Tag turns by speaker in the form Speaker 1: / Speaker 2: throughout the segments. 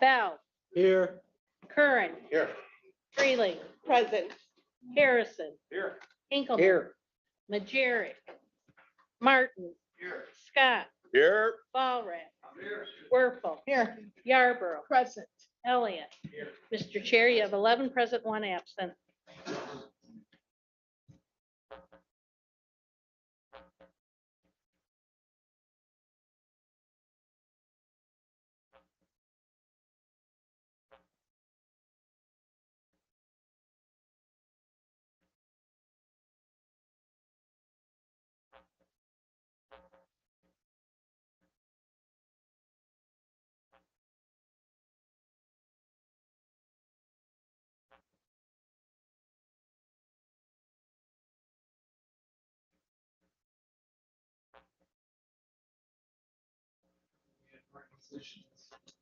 Speaker 1: Bell,
Speaker 2: Here.
Speaker 1: Curran,
Speaker 2: Here.
Speaker 1: Freely,
Speaker 3: Present.
Speaker 1: Harrison,
Speaker 2: Here.
Speaker 1: Hinkleman,
Speaker 2: Here.
Speaker 1: Majerick, Martin,
Speaker 2: Here.
Speaker 1: Scott,
Speaker 2: Here.
Speaker 1: Ballrat,
Speaker 2: Here.
Speaker 1: Werfel,
Speaker 3: Here.
Speaker 1: Yarborough,
Speaker 3: Present.
Speaker 1: Elliott.
Speaker 2: Here.
Speaker 1: Mr. Chair, you have 11 present, 1 absent.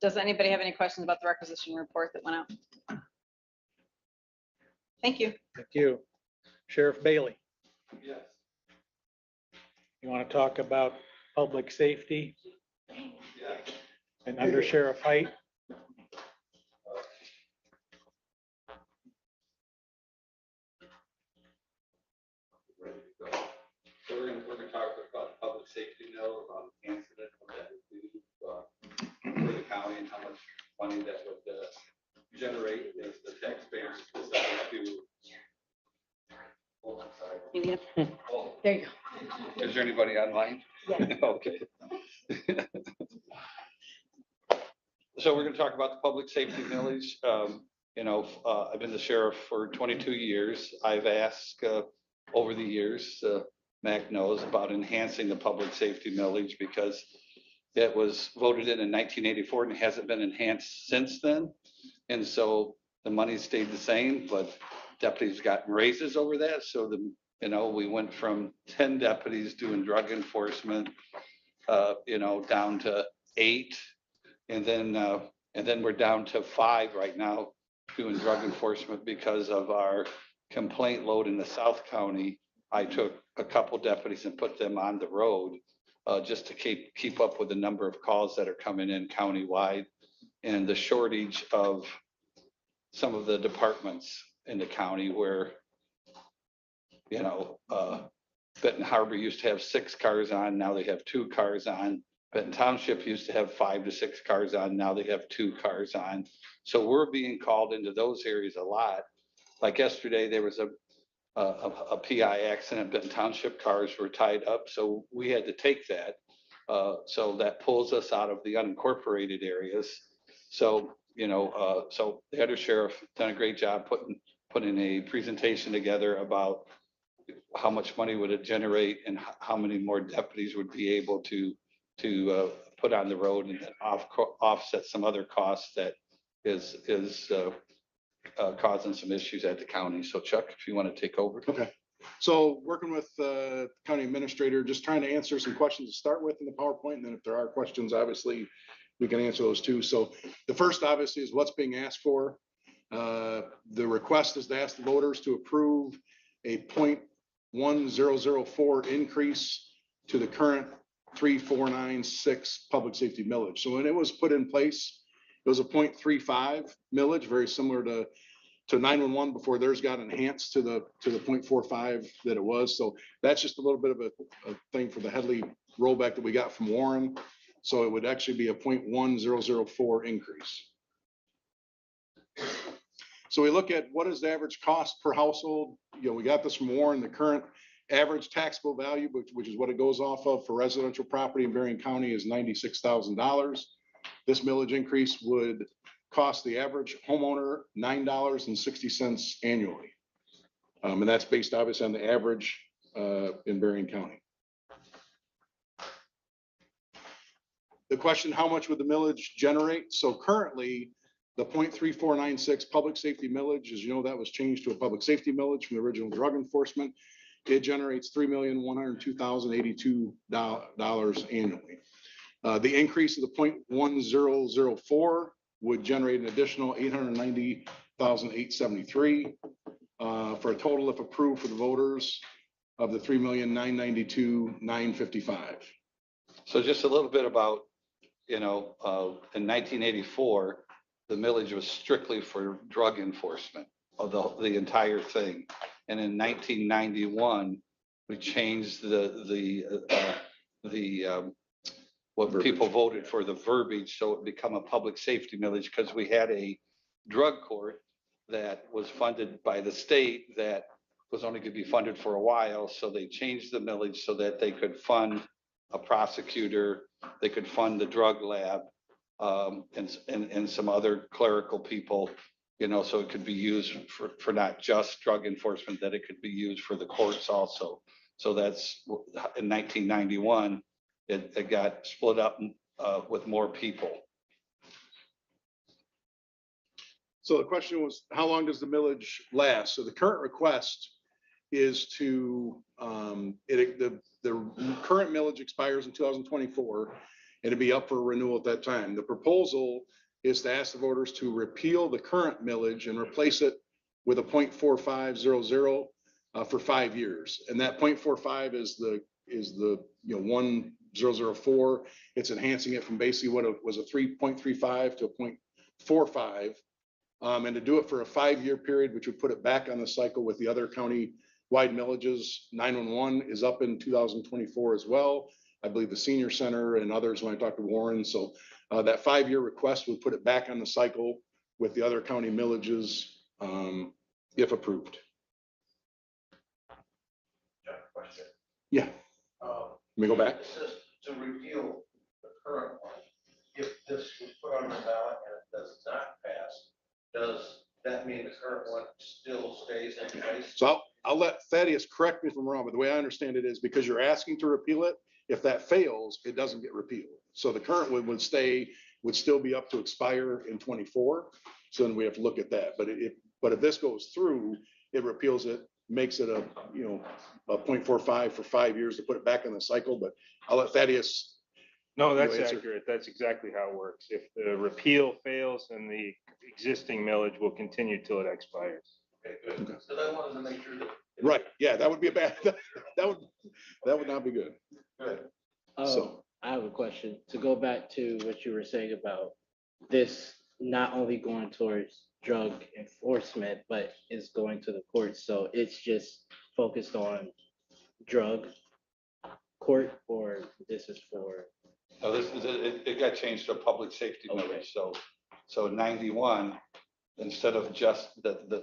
Speaker 4: Does anybody have any questions about the requisition report that went out? Thank you.
Speaker 2: Thank you. Sheriff Bailey,
Speaker 5: Yes.
Speaker 2: you want to talk about public safety
Speaker 5: Yeah.
Speaker 2: and Under Sheriff Height?
Speaker 5: Ready to go. So we're gonna talk about public safety now, about incident, what that would do, for the county and how much money that would, generate if the taxpayers decide to. Oh, I'm sorry.
Speaker 4: You need
Speaker 5: Oh,
Speaker 4: There you go.
Speaker 5: is there anybody online?
Speaker 4: Yeah.
Speaker 5: Okay. So we're gonna talk about the public safety millage. I've been the sheriff for 22 years. I've asked over the years, Mac knows, about enhancing the public safety millage because it was voted in 1984 and it hasn't been enhanced since then. And so the money stayed the same, but deputies gotten raises over that. So we went from 10 deputies doing drug enforcement, down to 8. And then we're down to 5 right now doing drug enforcement because of our complaint load in the South County. I took a couple deputies and put them on the road just to keep up with the number of calls that are coming in countywide and the shortage of some of the departments in the county where, Benton Harbor used to have 6 cars on, now they have 2 cars on. Benton Township used to have 5 to 6 cars on, now they have 2 cars on. So we're being called into those areas a lot. Like yesterday, there was a PI accident, Benton Township cars were tied up, so we had to take that. So that pulls us out of the unincorporated areas. So, so the under sheriff done a great job putting a presentation together about how much money would it generate and how many more deputies would be able to put on the road and then offset some other costs that is causing some issues at the county. So Chuck, if you want to take over.
Speaker 6: Okay, so working with the county administrator, just trying to answer some questions to start with in the PowerPoint, and then if there are questions, obviously, we can answer those too. So the first obviously is what's being asked for. The request is to ask the voters to approve a 0.1004 increase to the current 3,496 public safety millage. So when it was put in place, it was a 0.35 millage, very similar to 911 before theirs got enhanced to the 0.45 that it was. So that's just a little bit of a thing for the Headley rollback that we got from Warren. So it would actually be a 0.1004 increase. So we look at what is the average cost per household. You know, we got this from Warren, the current average taxable value, which is what it goes off of for residential property in Berrien County, is $96,000. This millage increase would cost the average homeowner $9.60 annually. And that's based obviously on the average in Berrien County. The question, how much would the millage generate? So currently, the 0.3496 public safety millage, as you know, that was changed to a public safety millage from the original drug enforcement. It generates $3,102,082 annually. The increase of the 0.1004 would generate an additional $890,873 for a total, if approved for the voters, of the $3,992,955.
Speaker 5: So just a little bit about, in 1984, the millage was strictly for drug enforcement of the entire thing. And in 1991, we changed what people voted for, the verbiage, so it become a public safety millage, because we had a drug court that was funded by the state that was only going to be funded for a while. So they changed the millage so that they could fund a prosecutor, they could fund the drug lab, and some other clerical people, so it could be used for not just drug enforcement, that it could be used for the courts also. So that's in 1991, it got split up with more people.
Speaker 6: So the question was, how long does the millage last? So the current request is to, the current millage expires in 2024, and it'd be up for renewal at that time. The proposal is to ask the voters to repeal the current millage and replace it with a 0.4500 for 5 years. And that 0.45 is the 1004. It's enhancing it from basically what it was, a 3.35 to a 0.45. And to do it for a 5-year period, which would put it back on the cycle with the other county-wide millages. 911 is up in 2024 as well. I believe the senior center and others when I talked to Warren. So that 5-year request would put it back on the cycle with the other county millages if approved.
Speaker 3: Question.
Speaker 6: Yeah. Let me go back.
Speaker 3: It says to repeal the current one. If this was put on the ballot and it does not pass, does that mean the current one still stays in place?
Speaker 6: So I'll let Thaddeus correct me if I'm wrong, but the way I understand it is because you're asking to repeal it, if that fails, it doesn't get repealed. So the current one would still be up to expire in 24. So then we have to look at that. But if this goes through, it repeals it, makes it a 0.45 for 5 years to put it back in the cycle. But I'll let Thaddeus.
Speaker 7: No, that's
Speaker 6: answer.
Speaker 7: accurate. That's exactly how it works. If the repeal fails, then the existing millage will continue till it expires.
Speaker 3: Okay, good. So I wanted to make sure that.
Speaker 6: Right. Yeah, that would be a bad, that would not be good.
Speaker 3: Good.
Speaker 6: So.
Speaker 8: I have a question to go back to what you were saying about this not only going towards drug enforcement, but it's going to the courts. So it's just focused on drug court, or this is for?
Speaker 5: No, it got changed to a public safety millage. So 91, instead of just the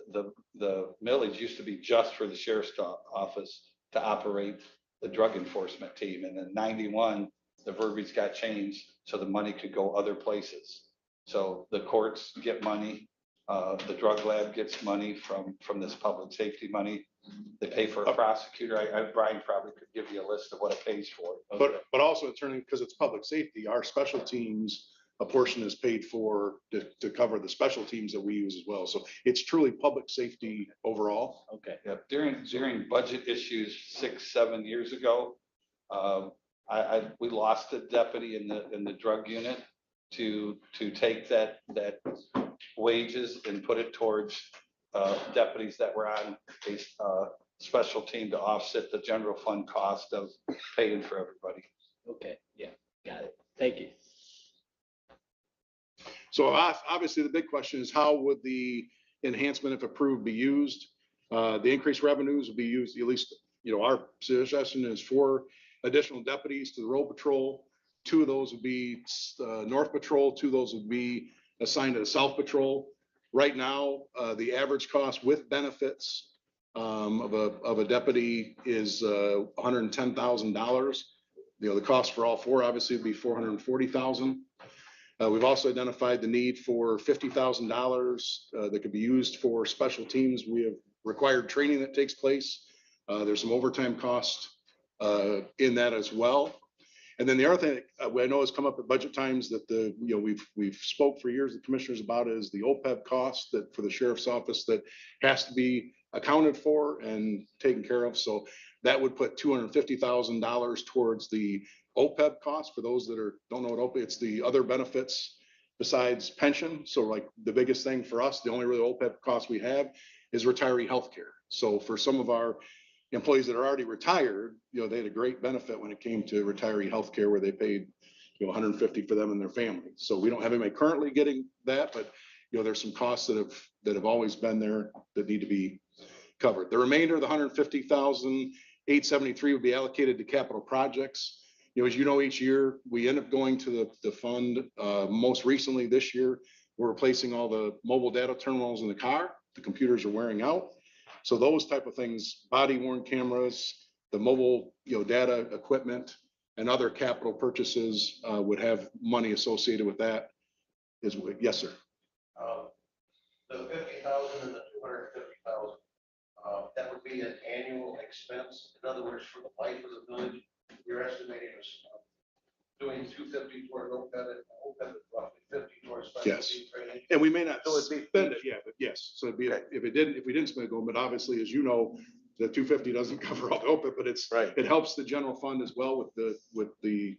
Speaker 5: millage used to be just for the sheriff's office to operate the drug enforcement team. And then 91, the verbiage got changed so the money could go other places. So the courts get money, the drug lab gets money from this public safety money. They pay for a prosecutor. Brian probably could give you a list of what it pays for.
Speaker 6: But also it's turning, because it's public safety, our special teams, a portion is paid for to cover the special teams that we use as well. So it's truly public safety overall.
Speaker 8: Okay.
Speaker 5: Yeah, during budget issues 6-7 years ago, we lost a deputy in the drug unit to take that wages and put it towards deputies that were on a special team to offset the general fund cost of paying for everybody.
Speaker 8: Okay, yeah, got it. Thank you.
Speaker 6: So obviously, the big question is how would the enhancement, if approved, be used? The increased revenues will be used, at least, our suggestion is 4 additional deputies to the road patrol. 2 of those would be North Patrol, 2 of those would be assigned to the South Patrol. Right now, the average cost with benefits of a deputy is $110,000. The cost for all 4 obviously would be $440,000. We've also identified the need for $50,000 that could be used for special teams. We have required training that takes place. There's some overtime cost in that as well. And then the other thing I know has come up at budget times that we've spoke for years, the commissioners, about is the OPEB cost that for the sheriff's office that has to be accounted for and taken care of. So that would put $250,000 towards the OPEB cost. For those that don't know what OPEB, it's the other benefits besides pension. So like the biggest thing for us, the only really OPEB cost we have is retiree healthcare. So for some of our employees that are already retired, they had a great benefit when it came to retiree healthcare where they paid, $150 for them and their family. So we don't have anybody currently getting that, but there's some costs that have always been there that need to be covered. The remainder of the $150,873 would be allocated to capital projects. As you know, each year we end up going to the fund. Most recently this year, we're replacing all the mobile data terminals in the car. The computers are wearing out. So those type of things, body worn cameras, the mobile, data equipment and other capital purchases would have money associated with that. Yes, sir.
Speaker 3: The 50,000 and the 250,000, that would be an annual expense. In other words, for the life of the village, you're estimating us doing 250 toward OPEB and OPEB is roughly 50 towards special
Speaker 6: Yes.
Speaker 3: team training.
Speaker 6: And we may not
Speaker 3: So it'd be-
Speaker 6: spend it, yeah, but yes. So it'd be, if we didn't spend it, but obviously, as you know, the 250 doesn't cover all the OPEB, but
Speaker 3: Right.
Speaker 6: it helps the general fund as well with the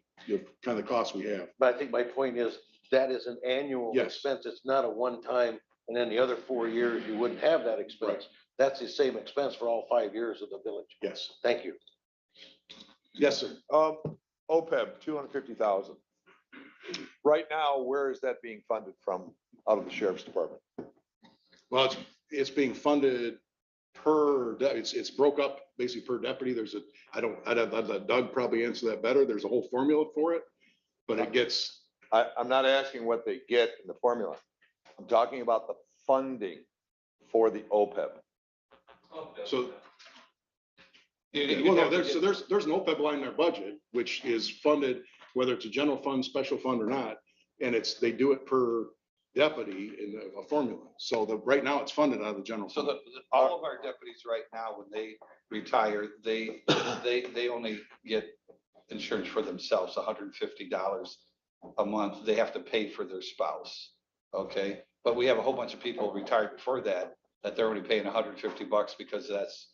Speaker 6: kind of costs we have.
Speaker 3: But I think my point is that is an annual
Speaker 6: Yes.
Speaker 3: expense. It's not a one-time, and then the other 4 years you wouldn't have that expense. That's the same expense for all 5 years of the village.
Speaker 6: Yes.
Speaker 3: Thank you.
Speaker 6: Yes, sir.
Speaker 9: OPEB, 250,000. Right now, where is that being funded from out of the sheriff's department?
Speaker 6: Well, it's being funded per, it's broke up basically per deputy. There's I'd let Doug probably answer that better. There's a whole formula for it, but it gets,
Speaker 9: I'm not asking what they get in the formula. I'm talking about the funding for the OPEB.
Speaker 6: so.
Speaker 5: You
Speaker 6: Well, no,
Speaker 5: have to
Speaker 6: there's an OPEB line in our budget, which is funded, whether it's a general fund, special fund or not. And they do it per deputy in a formula. So right now it's funded out of the general
Speaker 5: So
Speaker 6: fund.
Speaker 5: all of our deputies right now, when they retire, they only get insurance for themselves, $150 a month. They have to pay for their spouse. Okay, but we have a whole bunch of people retired before that they're only paying $150 because that's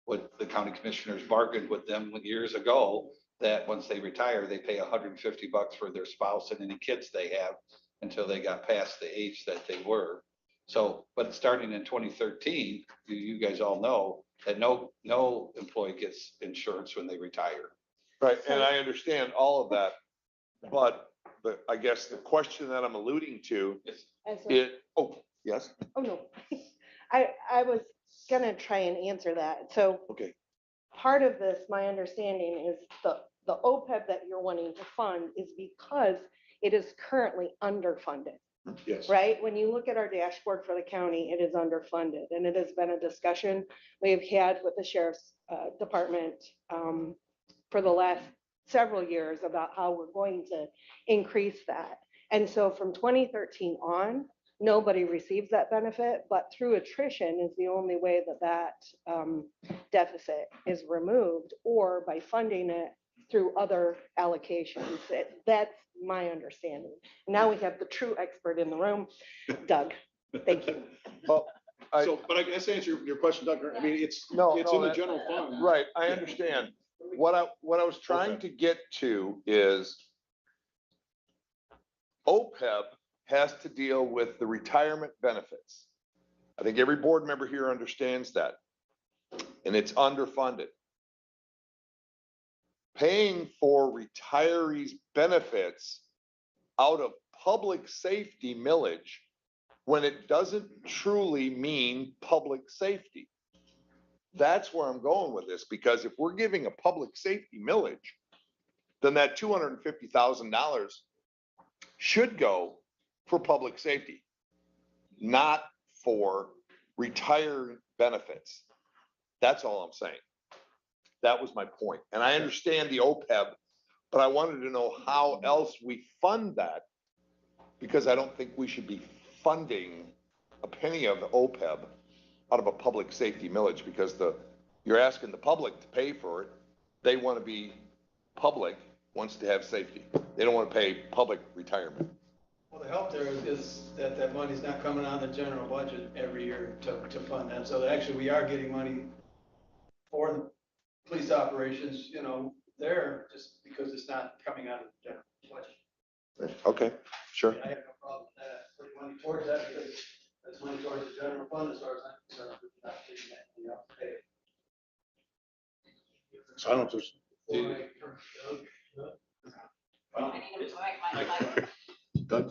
Speaker 5: what the county commissioners bargained with them years ago, that once they retire, they pay $150 for their spouse and any kids they have until they got past the age that they were. So, but starting in 2013, you guys all know that no employee gets insurance when they retire.
Speaker 9: Right, and I understand all of that, but I guess the question that I'm alluding to yes,
Speaker 10: Oh, no. I was gonna try and answer that. So
Speaker 9: okay.
Speaker 10: part of this, my understanding is the OPEB that you're wanting to fund is because it is currently underfunded,
Speaker 6: Yes.
Speaker 10: right? When you look at our dashboard for the county, it is underfunded. And it has been a discussion we've had with the sheriff's department for the last several years about how we're going to increase that. And so from 2013 on, nobody receives that benefit, but through attrition is the only way that deficit is removed, or by funding it through other allocations. That's my understanding. Now we have the true expert in the room, Doug. Thank you.
Speaker 9: Well,
Speaker 6: So, but I guess to answer your question, Doug, I mean, it's in
Speaker 9: No,
Speaker 6: the
Speaker 9: that-
Speaker 6: general fund.
Speaker 9: Right, I understand. What I was trying to get to is OPEB has to deal with the retirement benefits. I think every board member here understands that. and it's underfunded. Paying for retirees' benefits out of public safety millage when it doesn't truly mean public safety. That's where I'm going with this, because if we're giving a public safety millage, then that $250,000 should go for public safety, not for retired benefits. That's all I'm saying. That was my point. And I understand the OPEB, but I wanted to know how else we fund that, because I don't think we should be funding a penny of the OPEB out of a public safety millage, because you're asking the public to pay for it. They want to be, public wants to have safety. They don't want to pay public retirement.
Speaker 11: Well, the help there is that that money's not coming out of the general budget every year to fund that. So actually, we are getting money for the police operations, you know, there, just because it's not coming out of the general budget.
Speaker 9: Okay, sure.
Speaker 11: I have no problem with that, putting money towards that, because that's money towards the general fund as far as I'm concerned, we're not taking that money out to pay.
Speaker 6: So I don't know if there's. Doug?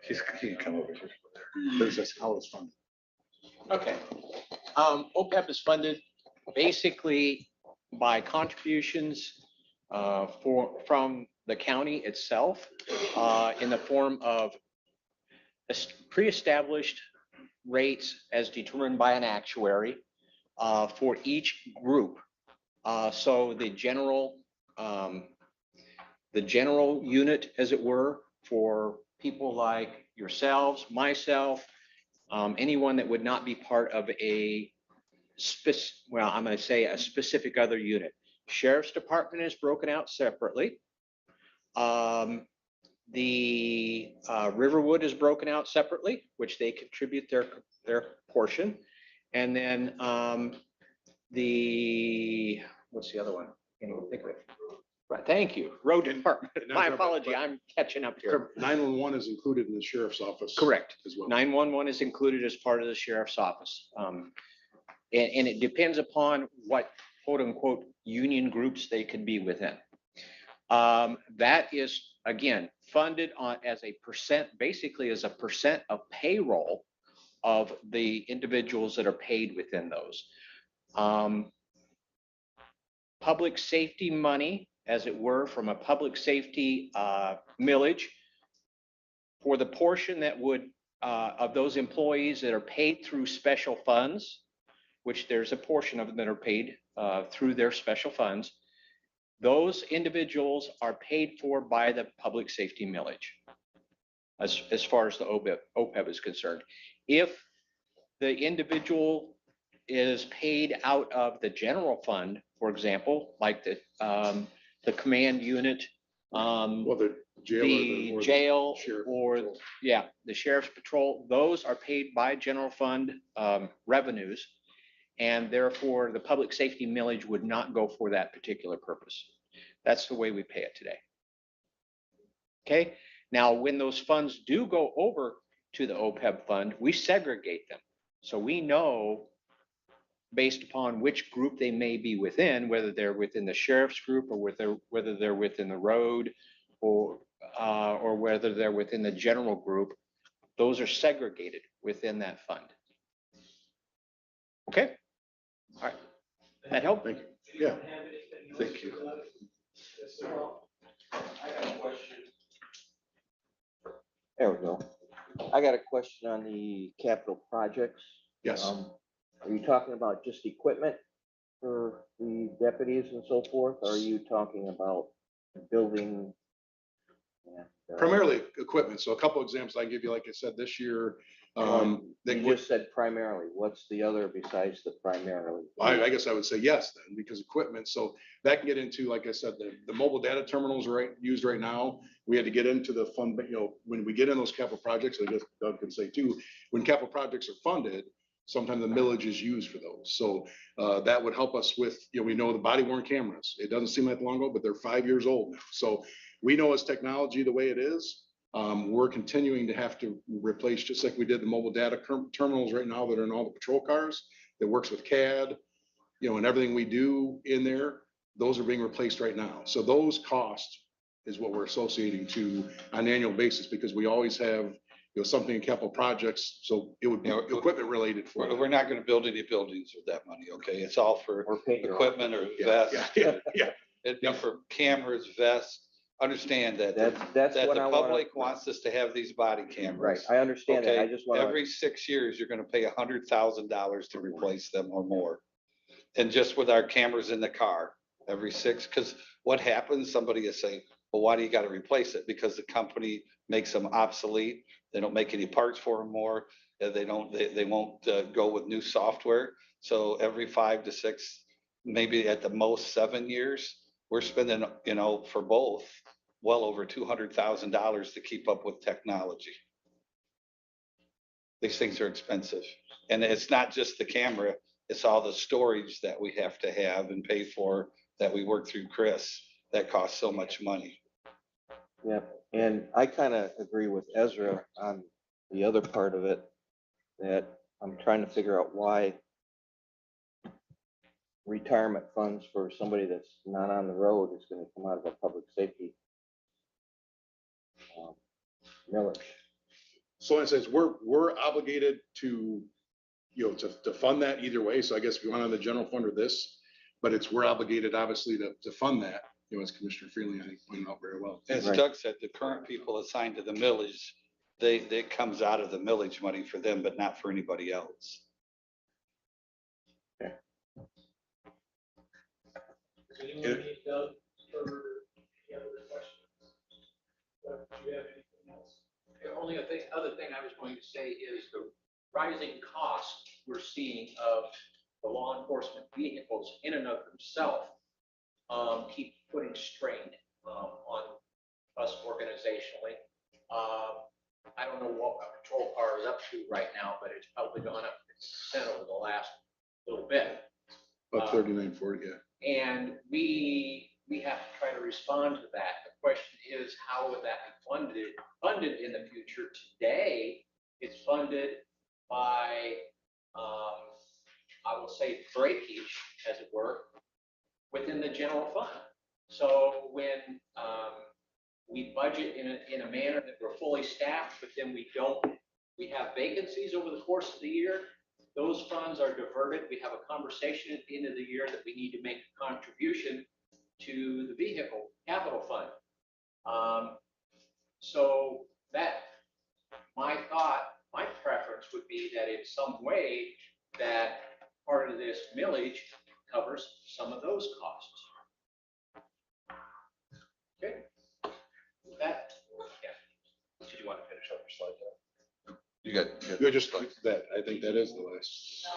Speaker 2: He's, he can come over here.
Speaker 6: There's this, how it's funded.
Speaker 12: Okay. OPEB is funded basically by contributions from the county itself in the form of pre-established rates as determined by an actuary for each group. So the general unit, as it were, for people like yourselves, myself, anyone that would not be part of a I'm going to say a specific other unit. Sheriff's Department is broken out separately. The Riverwood is broken out separately, which they contribute their portion. And then what's the other one? Can't even think of it. Right, thank you. Road Department. My apology, I'm catching up here.
Speaker 6: 911 is included in the sheriff's office.
Speaker 12: Correct.
Speaker 6: As well.
Speaker 12: 911 is included as part of the sheriff's office. And it depends upon what quote unquote union groups they could be within. That is, again, funded as a percent, basically as a percent of payroll of the individuals that are paid within those. Public safety money, as it were, from a public safety millage for the portion that would of those employees that are paid through special funds, which there's a portion of them that are paid through their special funds. Those individuals are paid for by the public safety millage as far as the OPEB is concerned. If the individual is paid out of the general fund, for example, like the command unit,
Speaker 6: The
Speaker 12: jail
Speaker 6: sheriff
Speaker 12: or
Speaker 6: patrol.
Speaker 12: yeah, the sheriff's patrol, those are paid by general fund revenues. And therefore the public safety millage would not go for that particular purpose. That's the way we pay it today. Okay, now when those funds do go over to the OPEB fund, we segregate them. So we know based upon which group they may be within, whether they're within the sheriff's group or whether they're within the road or whether they're within the general group. Those are segregated within that fund. Okay. All right. That help?
Speaker 6: Thank you. Yeah.
Speaker 2: Thank you.
Speaker 13: There we go. I got a question on the capital projects.
Speaker 6: Yes.
Speaker 13: Are you talking about just equipment for the deputies and so forth? Or are you talking about building?
Speaker 6: Primarily equipment. So a couple examples I give you, like I said, this year.
Speaker 13: You just said primarily. What's the other besides the primarily?
Speaker 6: I guess I would say yes then, because equipment, so that can get into, like I said, the mobile data terminals used right now. We had to get into the fund, when we get in those capital projects, I guess Doug can say too, when capital projects are funded, sometimes the millage is used for those. So that would help us with, we know the body worn cameras. It doesn't seem like long ago, but they're 5 years old now. So we know as technology the way it is, we're continuing to have to replace, just like we did the mobile data terminals right now that are in all the patrol cars that works with CAD. and everything we do in there, those are being replaced right now. So those costs is what we're associating to on an annual basis, because we always have, something in capital projects, so it would be equipment related for.
Speaker 5: We're not gonna build any buildings with that money, okay? It's all for
Speaker 13: Or paint your
Speaker 5: equipment or
Speaker 6: Yeah,
Speaker 5: vests.
Speaker 6: yeah.
Speaker 5: It'd be for cameras, vests. Understand that,
Speaker 13: That's
Speaker 5: that
Speaker 13: what
Speaker 5: the
Speaker 13: I want.
Speaker 5: public wants us to have these body
Speaker 13: Right,
Speaker 5: cameras.
Speaker 13: I understand that. I
Speaker 5: Okay,
Speaker 13: just want to,
Speaker 5: every 6 years, you're gonna pay $100,000 to replace them or more. And just with our cameras in the car, every 6, because what happens, somebody is saying, well, why do you gotta replace it? Because the company makes them obsolete. They don't make any parts for them more. They won't go with new software. So every 5 to 6, maybe at the most 7 years, we're spending, for both, well over $200,000 to keep up with technology. These things are expensive. And it's not just the camera, it's all the storage that we have to have and pay for that we work through Chris. That costs so much money.
Speaker 13: yeah, and I kind of agree with Ezra on the other part of it, that I'm trying to figure out why retirement funds for somebody that's not on the road is going to come out of a public safety millage.
Speaker 6: So it says we're obligated to, to fund that either way. So I guess if you want on the general fund or this, but we're obligated obviously to fund that, as Commissioner Freeling, I think, pointed out very well.
Speaker 5: As
Speaker 13: Right.
Speaker 5: Doug said, the current people assigned to the millage, it comes out of the millage money for them, but not for anybody else.
Speaker 6: Yeah.
Speaker 14: Doug, for any other questions? Doug, do you have anything else?
Speaker 12: The only other thing I was going to say is the rising cost we're seeing of the law enforcement vehicles in and of themselves keep putting strain on us organizationally. I don't know what a patrol car is up to right now, but it's probably gone up 50% over the last little bit.
Speaker 6: About 3940, yeah.
Speaker 12: And we have to try to respond to that. The question is, how would that be funded in the future? Today, it's funded by, I will say, breakage, as it were, within the general fund. So when we budget in a manner that we're fully staffed, but then we have vacancies over the course of the year, those funds are diverted. We have a conversation at the end of the year that we need to make a contribution to the vehicle capital fund. So that, my preference would be that in some way that part of this millage covers some of those costs. Okay. That, yeah. Did you want to finish up your slide there?
Speaker 5: You got.
Speaker 6: You're just that. I think that is the last.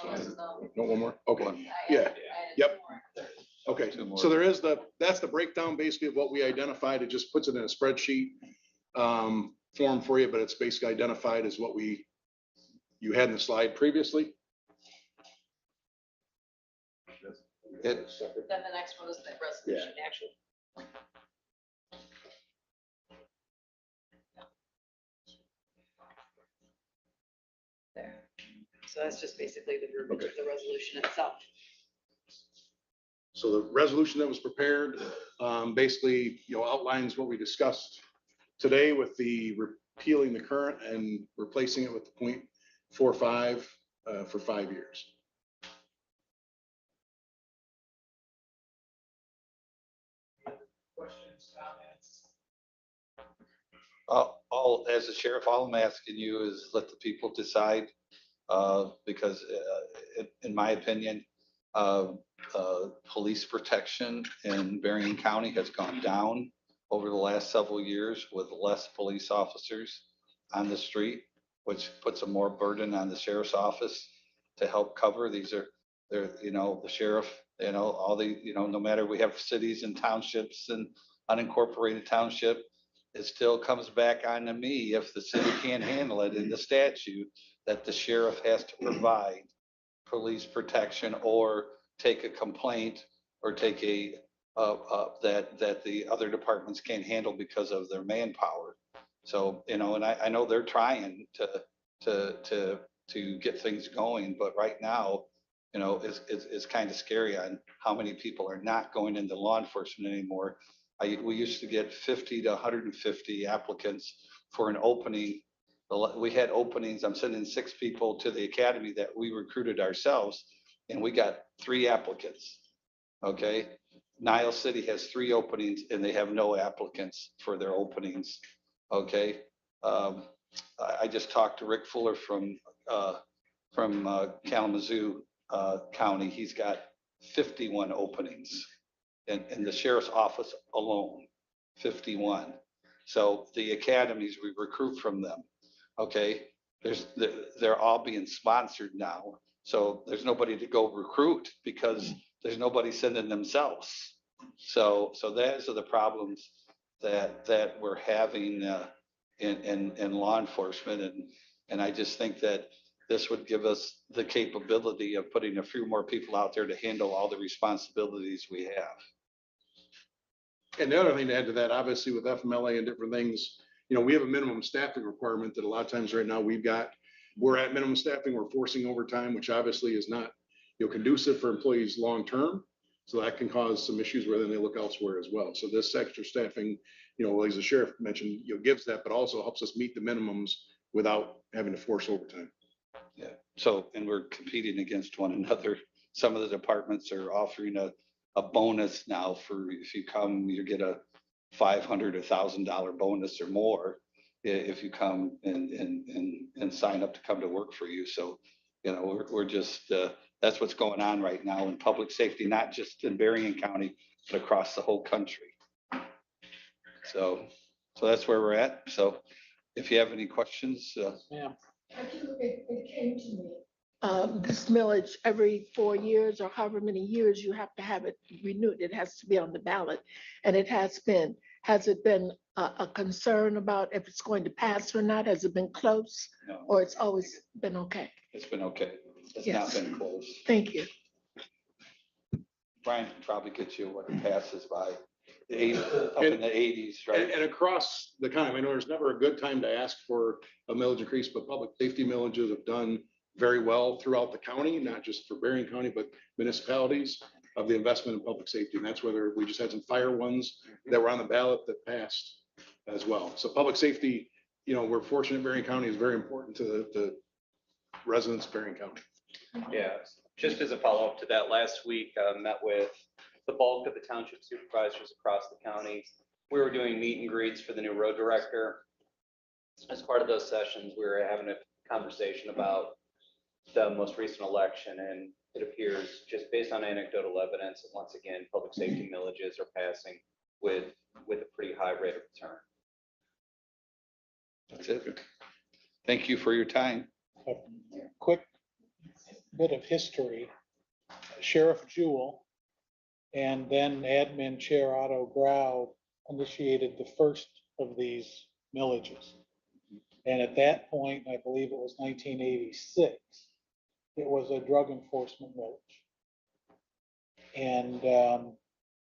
Speaker 6: No, one more? Okay.
Speaker 5: One.
Speaker 6: Yeah. Yep. Okay.
Speaker 5: Two more.
Speaker 6: So that's the breakdown basically of what we identified. It just puts it in a spreadsheet form for you, but it's basically identified as what you had in the slide previously.
Speaker 4: Then the next one is the resolution, actually. There. So that's just basically the verbiage of the resolution itself.
Speaker 6: So the resolution that was prepared basically, outlines what we discussed today with the repealing the current and replacing it with the 0.45 for 5 years.
Speaker 14: Questions, comments?
Speaker 5: As a sheriff, all I'm asking you is let the people decide, because in my opinion, police protection in Berrien County has gone down over the last several years with less police officers on the street, which puts a more burden on the sheriff's office to help cover. The sheriff, all the, no matter, we have cities and townships and unincorporated township, it still comes back on to me if the city can't handle it in the statute that the sheriff has to provide police protection or take a complaint or take that the other departments can't handle because of their manpower. So, and I know they're trying to get things going, but right now is kind of scary on how many people are not going into law enforcement anymore. We used to get 50 to 150 applicants for an opening. We had openings, I'm sending 6 people to the academy that we recruited ourselves, and we got 3 applicants. Okay, Niles City has 3 openings and they have no applicants for their openings. Okay, I just talked to Rick Fuller from Kalamazoo County. He's got 51 openings in the sheriff's office alone, 51. So the academies, we recruit from them. Okay, they're all being sponsored now. So there's nobody to go recruit because there's nobody sending themselves. So those are the problems that we're having in law enforcement. And I just think that this would give us the capability of putting a few more people out there to handle all the responsibilities we have.
Speaker 6: And the other thing to add to that, obviously with FMLA and different things, we have a minimum staffing requirement that a lot of times right now we're at minimum staffing, we're forcing overtime, which obviously is not, conducive for employees long-term. So that can cause some issues where then they look elsewhere as well. So this extra staffing, as the sheriff mentioned, gives that, but also helps us meet the minimums without having to force overtime.
Speaker 5: Yeah. So, and we're competing against one another. Some of the departments are offering a bonus now for if you come, you get a $500, $1,000 bonus or more if you come and sign up to come to work for you. So, we're just, that's what's going on right now in public safety, not just in Berrien County, but across the whole country. So that's where we're at. So if you have any questions,
Speaker 2: Yeah.
Speaker 15: It came to me. This millage, every 4 years or however many years, you have to have it renewed. It has to be on the ballot. And it has been. Has it been a concern about if it's going to pass or not? Has it been close?
Speaker 5: No.
Speaker 15: Or it's always been okay?
Speaker 5: It's been okay. It's
Speaker 15: Yes.
Speaker 5: not been close.
Speaker 15: Thank you.
Speaker 5: Brian can probably get you what it passes by. Up in the 80s, right?
Speaker 6: And across the county, I know there's never a good time to ask for a millage increase, but public safety millages have done very well throughout the county, not just for Berrien County, but municipalities of the investment in public safety. And that's whether we just had some fire ones that were on the ballot that passed as well. So public safety, we're fortunate Berrien County is very important to the residents of Berrien County.
Speaker 16: Yeah, just as a follow-up to that, last week, met with the bulk of the township supervisors across the county. We were doing meet and greets for the new road director. As part of those sessions, we were having a conversation about the most recent election, and it appears, just based on anecdotal evidence, that once again, public safety millages are passing with a pretty high rate of return.
Speaker 5: That's it. Thank you for your time.
Speaker 2: A quick bit of history. Sheriff Jewell and then Admin Chair Otto Grau initiated the first of these millages. And at that point, I believe it was 1986, it was a drug enforcement millage. And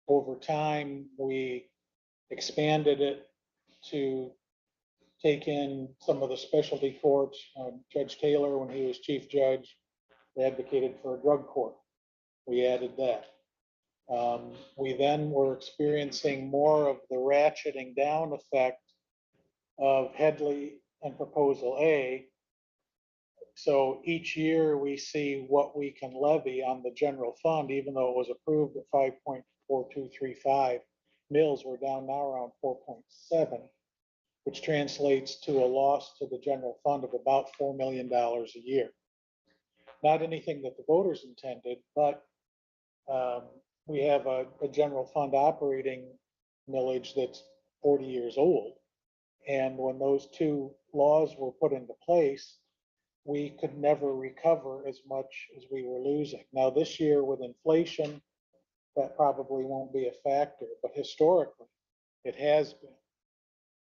Speaker 2: over time, we expanded it to take in some of the specialty courts. Judge Taylor, when he was chief judge, advocated for a drug court. We added that. We then were experiencing more of the ratcheting down effect of Headley and Proposal A. So each year we see what we can levy on the general fund, even though it was approved at 5.4235 mills, we're down now around 4.7, which translates to a loss to the general fund of about $4 million a year. Not anything that the voters intended, but we have a general fund operating millage that's 40 years old. And when those two laws were put into place, we could never recover as much as we were losing. Now this year with inflation, that probably won't be a factor, but historically it has been.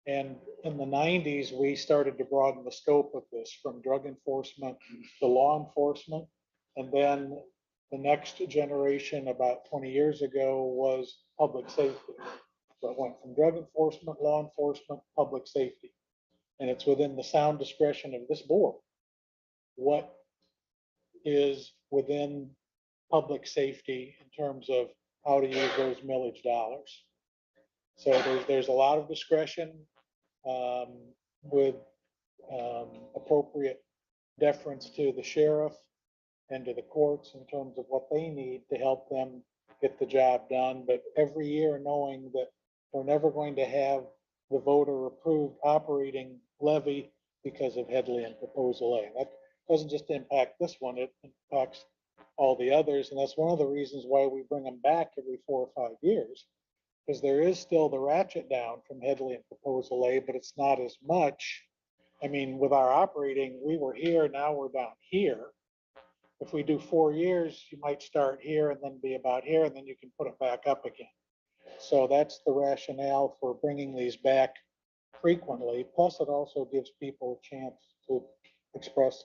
Speaker 2: And in the 90s, we started to broaden the scope of this from drug enforcement to law enforcement. And then the next generation about 20 years ago was public safety. So it went from drug enforcement, law enforcement, public safety. And it's within the sound discretion of this board what is within public safety in terms of how to use those millage dollars. So there's a lot of discretion with appropriate deference to the sheriff and to the courts in terms of what they need to help them get the job done. But every year knowing that we're never going to have the voter approved operating levy because of Headley and Proposal A. That doesn't just impact this one, it impacts all the others. And that's one of the reasons why we bring them back every 4 or 5 years. Because there is still the ratchet down from Headley and Proposal A, but it's not as much. I mean, with our operating, we were here, now we're down here. If we do 4 years, you might start here and then be about here, and then you can put it back up again. So that's the rationale for bringing these back frequently. Plus, it also gives people a chance to express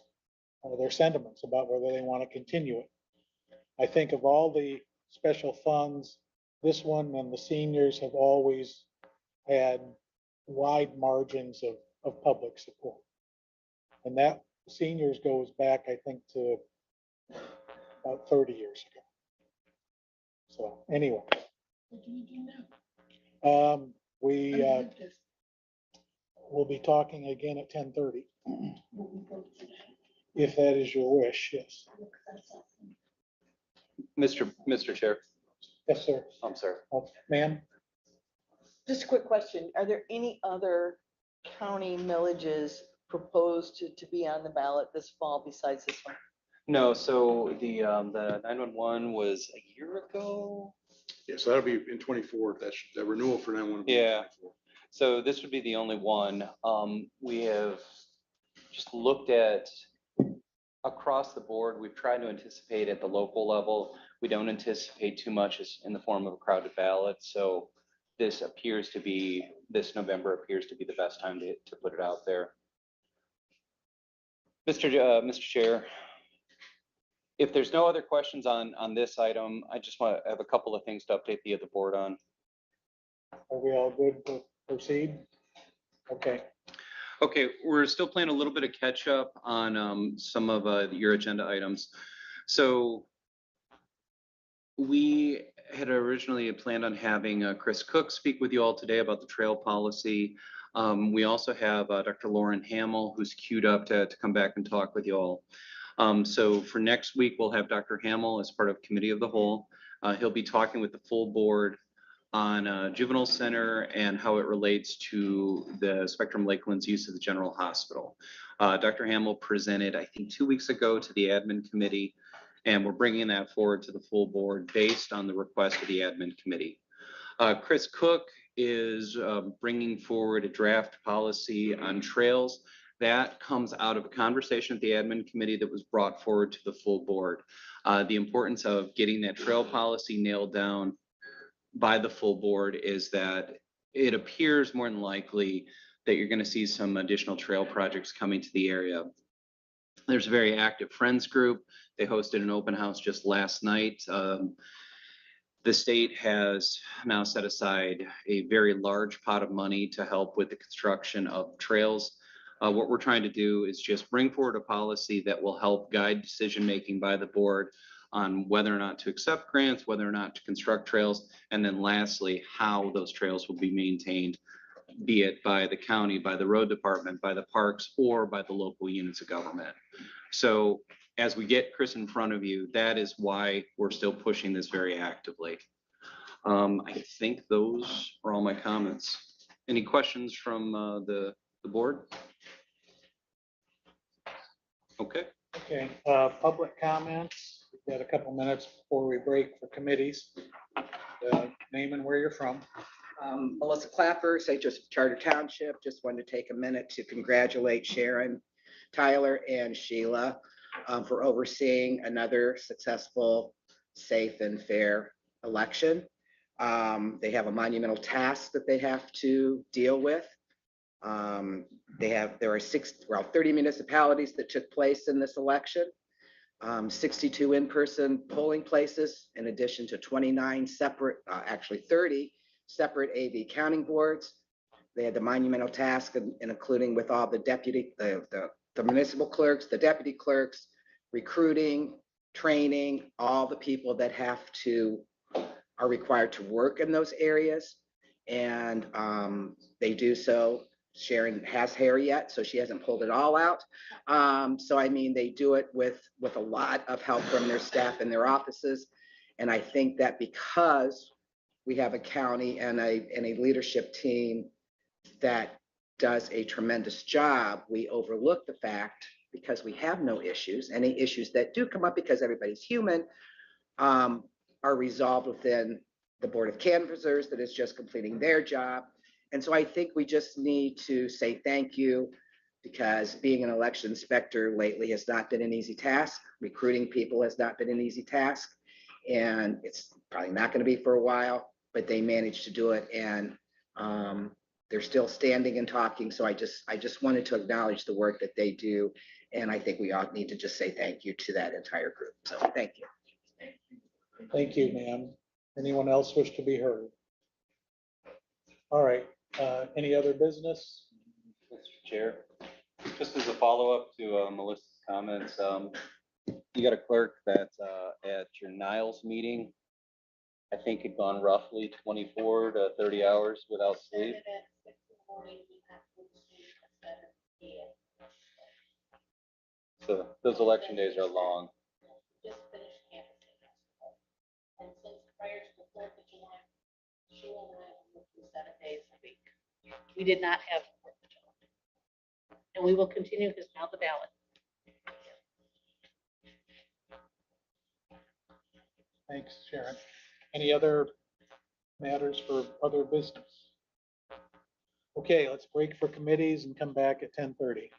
Speaker 2: their sentiments about whether they want to continue it. I think of all the special funds, this one and the seniors have always had wide margins of public support. And that seniors goes back, I think, to about 30 years ago. So anyway.
Speaker 15: What do we do now?
Speaker 2: We will be talking again at 10:30. If that is your wish, yes.
Speaker 16: Mr. Chair,
Speaker 2: Yes, sir.
Speaker 16: I'm sorry.
Speaker 2: Ma'am?
Speaker 17: Just a quick question. Are there any other county millages proposed to be on the ballot this fall besides this one?
Speaker 16: No, so the 911 was a year ago.
Speaker 6: Yeah, so that'll be in 24. That's the renewal for 911.
Speaker 16: Yeah. So this would be the only one. We have just looked at across the board. We've tried to anticipate at the local level. We don't anticipate too much in the form of a crowded ballot. So this November appears to be the best time to put it out there. Mr. Chair, if there's no other questions on this item, I just want to have a couple of things to update the other board on.
Speaker 2: Are we all good to proceed? Okay.
Speaker 16: Okay, we're still playing a little bit of catch up on some of your agenda items. So we had originally planned on having Chris Cook speak with you all today about the trail policy. We also have Dr. Lauren Hamill, who's queued up to come back and talk with you all. So for next week, we'll have Dr. Hamill as part of Committee of the Whole. He'll be talking with the full board on juvenile center and how it relates to the Spectrum Lakeland's use of the general hospital. Dr. Hamill presented, I think, 2 weeks ago to the admin committee, and we're bringing that forward to the full board based on the request of the admin committee. Chris Cook is bringing forward a draft policy on trails. That comes out of a conversation at the admin committee that was brought forward to the full board. The importance of getting that trail policy nailed down by the full board is that it appears more than likely that you're going to see some additional trail projects coming to the area. There's a very active friends group. They hosted an open house just last night. The state has now set aside a very large pot of money to help with the construction of trails. What we're trying to do is just bring forward a policy that will help guide decision-making by the board on whether or not to accept grants, whether or not to construct trails, and then lastly, how those trails will be maintained, be it by the county, by the road department, by the parks, or by the local units of government. So as we get Chris in front of you, that is why we're still pushing this very actively. I think those are all my comments. Any questions from the board? Okay.
Speaker 2: Okay, public comments. We've got a couple minutes before we break for committees. Name and where you're from.
Speaker 18: Melissa Clapper, St. Joseph Charter Township. Just wanted to take a minute to congratulate Sharon, Tyler, and Sheila for overseeing another successful, safe, and fair election. They have a monumental task that they have to deal with. There are 30 municipalities that took place in this election. 62 in-person polling places, in addition to 29 separate, actually 30 separate AV counting boards. They had the monumental task, and including with all the municipal clerks, the deputy clerks, recruiting, training all the people that are required to work in those areas. And they do so. Sharon has hair yet, so she hasn't pulled it all out. So I mean, they do it with a lot of help from their staff in their offices. And I think that because we have a county and a leadership team that does a tremendous job, we overlook the fact, because we have no issues, any issues that do come up, because everybody's human, are resolved within the Board of Canvassers that is just completing their job. And so I think we just need to say thank you, because being an election inspector lately has not been an easy task. Recruiting people has not been an easy task. And it's probably not going to be for a while, but they managed to do it. And they're still standing and talking. So I just wanted to acknowledge the work that they do. And I think we all need to just say thank you to that entire group. So thank you.
Speaker 2: Thank you, ma'am. Anyone else wish to be heard? All right, any other business?
Speaker 16: Mr. Chair, just as a follow-up to Melissa's comments, you got a clerk that at your Niles meeting, I think had gone roughly 24 to 30 hours without sleep. So those election days are long.
Speaker 1: Just finished canvassing. And since prior to the 4th of July, Sheila and I were working 7 days a week. We did not have 4th of July. And we will continue because now the ballot.
Speaker 2: Thanks, Sharon. Any other matters for other business? Okay, let's break for committees and come back at 10:30.